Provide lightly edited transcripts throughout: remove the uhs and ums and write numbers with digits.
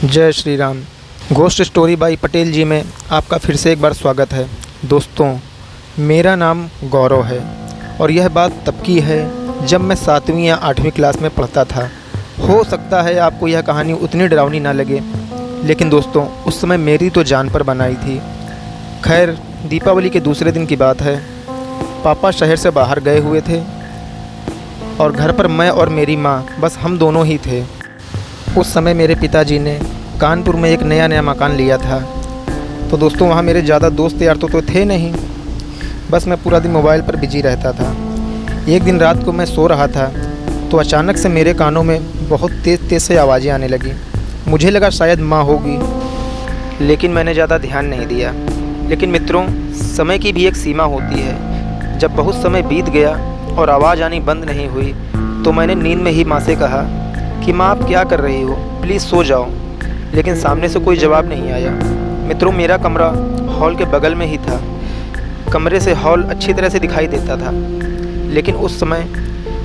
जय Shri Ram. Ghost story by Patel ji में आपका फिर से एक बार स्वागत है। दोस्तों, मेरा नाम गौरव है और यह बात तब की है जब मैं 7वीं या 8वीं क्लास में पढ़ता था। हो सकता है आपको यह कहानी उतनी डरावनी ना लगे, लेकिन दोस्तों उस समय मेरी तो जान पर बनाई थी। खैर, दीपावली के दूसरे दिन की बात है। पापा शहर से बाहर गए हुए थे और घर पर मैं और मेरी माँ, बस हम दोनों ही थे। उस समय मेरे पिताजी ने कानपुर में एक नया मकान लिया था। तो दोस्तों वहाँ मेरे ज़्यादा दोस्त यार तो थे नहीं, बस मैं पूरा दिन मोबाइल पर बिजी रहता था। एक दिन रात को मैं सो रहा था तो अचानक से मेरे कानों में बहुत तेज़ से आवाज़ें आने लगी। मुझे लगा शायद माँ होगी, लेकिन मैंने ज़्यादा ध्यान नहीं दिया। लेकिन मित्रों, समय की भी एक सीमा होती है। जब बहुत समय बीत गया और आवाज़ आनी बंद नहीं हुई तो मैंने नींद में ही माँ से कहा कि माँ आप क्या कर रही हो, प्लीज़ सो जाओ। लेकिन सामने से कोई जवाब नहीं आया। मित्रों, मेरा कमरा हॉल के बगल में ही था। कमरे से हॉल अच्छी तरह से दिखाई देता था, लेकिन उस समय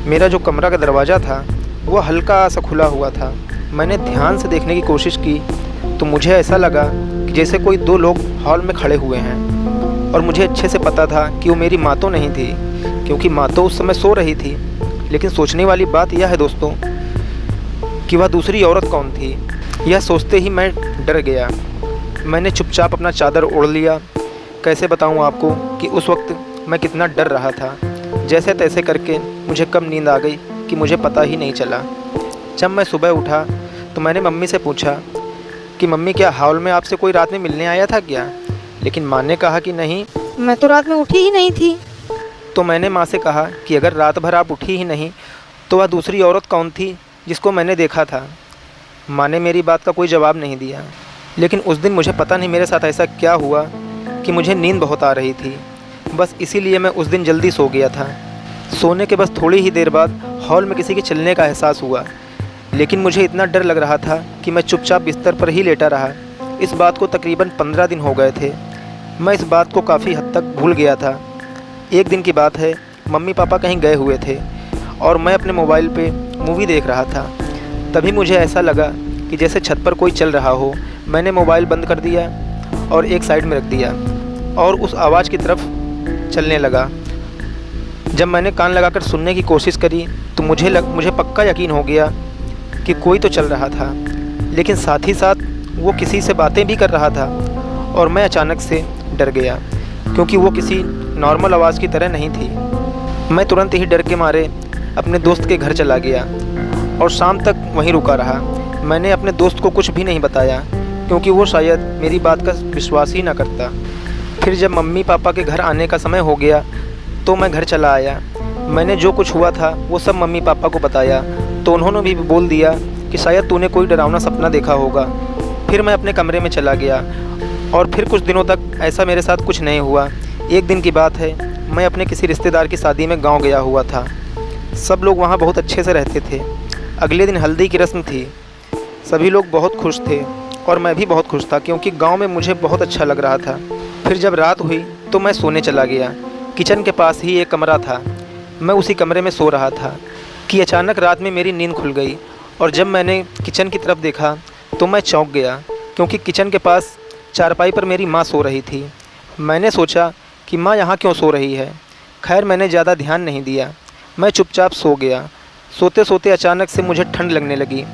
मेरा जो कमरा का दरवाज़ा था वो हल्का सा खुला हुआ था। मैंने ध्यान से देखने की कोशिश की तो मुझे ऐसा लगा कि जैसे कोई 2 लोग हॉल में खड़े हुए हैं। और मुझे अच्छे से पता था कि वो मेरी माँ तो नहीं थी, क्योंकि माँ तो उस समय सो रही थी। लेकिन सोचने वाली बात यह है दोस्तों कि वह दूसरी औरत कौन थी। यह सोचते ही मैं डर गया। मैंने चुपचाप अपना चादर ओढ़ लिया। कैसे बताऊं आपको कि उस वक्त मैं कितना डर रहा था। जैसे तैसे करके मुझे कब नींद आ गई कि मुझे पता ही नहीं चला। जब मैं सुबह उठा तो मैंने मम्मी से पूछा कि मम्मी, क्या हॉल में आपसे कोई रात में मिलने आया था क्या? लेकिन माँ ने कहा कि नहीं, मैं तो रात में उठी ही नहीं थी। तो मैंने माँ से कहा कि अगर रात भर आप उठी ही नहीं तो वह दूसरी औरत कौन थी जिसको मैंने देखा था? माँ ने मेरी बात का कोई जवाब नहीं दिया। लेकिन उस दिन मुझे पता नहीं मेरे साथ ऐसा क्या हुआ कि मुझे नींद बहुत आ रही थी। बस इसीलिए मैं उस दिन जल्दी सो गया था। सोने के बस थोड़ी ही देर बाद हॉल में किसी के चलने का एहसास हुआ, लेकिन मुझे इतना डर लग रहा था कि मैं चुपचाप बिस्तर पर ही लेटा रहा। इस बात को तकरीबन 15 दिन हो गए थे। मैं इस बात को काफ़ी हद तक भूल गया था। एक दिन की बात है, मम्मी पापा कहीं गए हुए थे और मैं अपने मोबाइल पे मूवी देख रहा था। तभी मुझे ऐसा लगा कि जैसे छत पर कोई चल रहा हो। मैंने मोबाइल बंद कर दिया और एक साइड में रख दिया और उस आवाज़ की तरफ चलने लगा। जब मैंने कान लगाकर सुनने की कोशिश करी तो मुझे पक्का यकीन हो गया कि कोई तो चल रहा था, लेकिन साथ ही साथ वो किसी से बातें भी कर रहा था। और मैं अचानक से डर गया, क्योंकि वो किसी नॉर्मल आवाज़ की तरह नहीं थी। मैं तुरंत ही डर के मारे अपने दोस्त के घर चला गया और शाम तक वहीं रुका रहा। मैंने अपने दोस्त को कुछ भी नहीं बताया, क्योंकि वो शायद मेरी बात का विश्वास ही ना करता। फिर जब मम्मी पापा के घर आने का समय हो गया तो मैं घर चला आया। मैंने जो कुछ हुआ था वो सब मम्मी पापा को बताया तो उन्होंने भी बोल दिया कि शायद तूने कोई डरावना सपना देखा होगा। फिर मैं अपने कमरे में चला गया और फिर कुछ दिनों तक ऐसा मेरे साथ कुछ नहीं हुआ। एक दिन की बात है, मैं अपने किसी रिश्तेदार की शादी में गाँव गया हुआ था। सब लोग वहाँ बहुत अच्छे से रहते थे। अगले दिन हल्दी की रस्म थी। सभी लोग बहुत खुश थे और मैं भी बहुत खुश था, क्योंकि गांव में मुझे बहुत अच्छा लग रहा था। फिर जब रात हुई तो मैं सोने चला गया। किचन के पास ही एक कमरा था। मैं उसी कमरे में सो रहा था कि अचानक रात में मेरी नींद खुल गई। और जब मैंने किचन की तरफ देखा तो मैं चौंक गया, क्योंकि किचन के पास चारपाई पर मेरी माँ सो रही थी। मैंने सोचा कि माँ यहाँ क्यों सो रही है। खैर, मैंने ज़्यादा ध्यान नहीं दिया। मैं चुपचाप सो गया। सोते सोते अचानक से मुझे ठंड लगने लगी।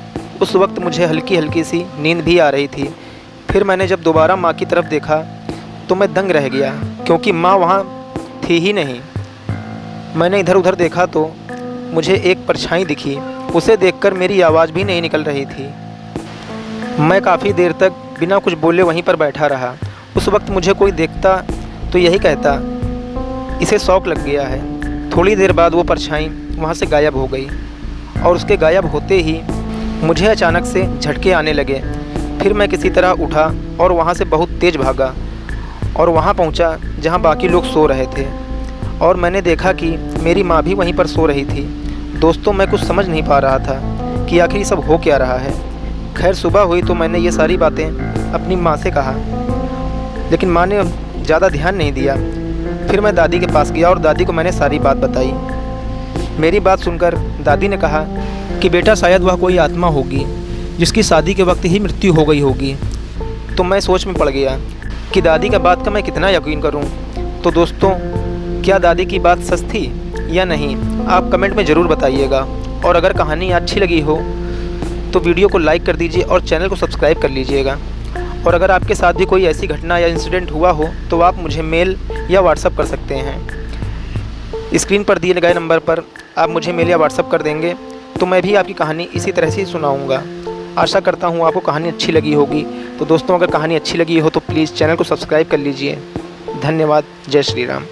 उस वक्त मुझे हल्की हल्की सी नींद भी आ रही थी। फिर मैंने जब दोबारा माँ की तरफ देखा तो मैं दंग रह गया, क्योंकि माँ वहाँ थी ही नहीं। मैंने इधर उधर देखा तो मुझे एक परछाई दिखी। उसे देखकर मेरी आवाज़ भी नहीं निकल रही थी। मैं काफ़ी देर तक बिना कुछ बोले वहीं पर बैठा रहा। उस वक्त मुझे कोई देखता तो यही कहता, इसे शौक लग गया है। थोड़ी देर बाद वो परछाई वहाँ से गायब हो गई और उसके गायब होते ही मुझे अचानक से झटके आने लगे। फिर मैं किसी तरह उठा और वहाँ से बहुत तेज़ भागा और वहाँ पहुँचा जहाँ बाकी लोग सो रहे थे। और मैंने देखा कि मेरी माँ भी वहीं पर सो रही थी। दोस्तों, मैं कुछ समझ नहीं पा रहा था कि आखिर ये सब हो क्या रहा है। खैर, सुबह हुई तो मैंने ये सारी बातें अपनी माँ से कहा, लेकिन माँ ने ज़्यादा ध्यान नहीं दिया। फिर मैं दादी के पास गया और दादी को मैंने सारी बात बताई। मेरी बात सुनकर दादी ने कहा कि बेटा, शायद वह कोई आत्मा होगी जिसकी शादी के वक्त ही मृत्यु हो गई होगी। तो मैं सोच में पड़ गया कि दादी का बात का मैं कितना यकीन करूं। तो दोस्तों, क्या दादी की बात सच थी या नहीं, आप कमेंट में ज़रूर बताइएगा। और अगर कहानी अच्छी लगी हो तो वीडियो को लाइक कर दीजिए और चैनल को सब्सक्राइब कर लीजिएगा। और अगर आपके साथ भी कोई ऐसी घटना या इंसिडेंट हुआ हो तो आप मुझे मेल या व्हाट्सअप कर सकते हैं। स्क्रीन पर दिए गए नंबर पर आप मुझे मेल या व्हाट्सअप कर देंगे तो मैं भी आपकी कहानी इसी तरह से सुनाऊँगा। आशा करता हूँ आपको कहानी अच्छी लगी होगी। तो दोस्तों, अगर कहानी अच्छी लगी हो तो प्लीज़ चैनल को सब्सक्राइब कर लीजिए। धन्यवाद। जय श्री राम।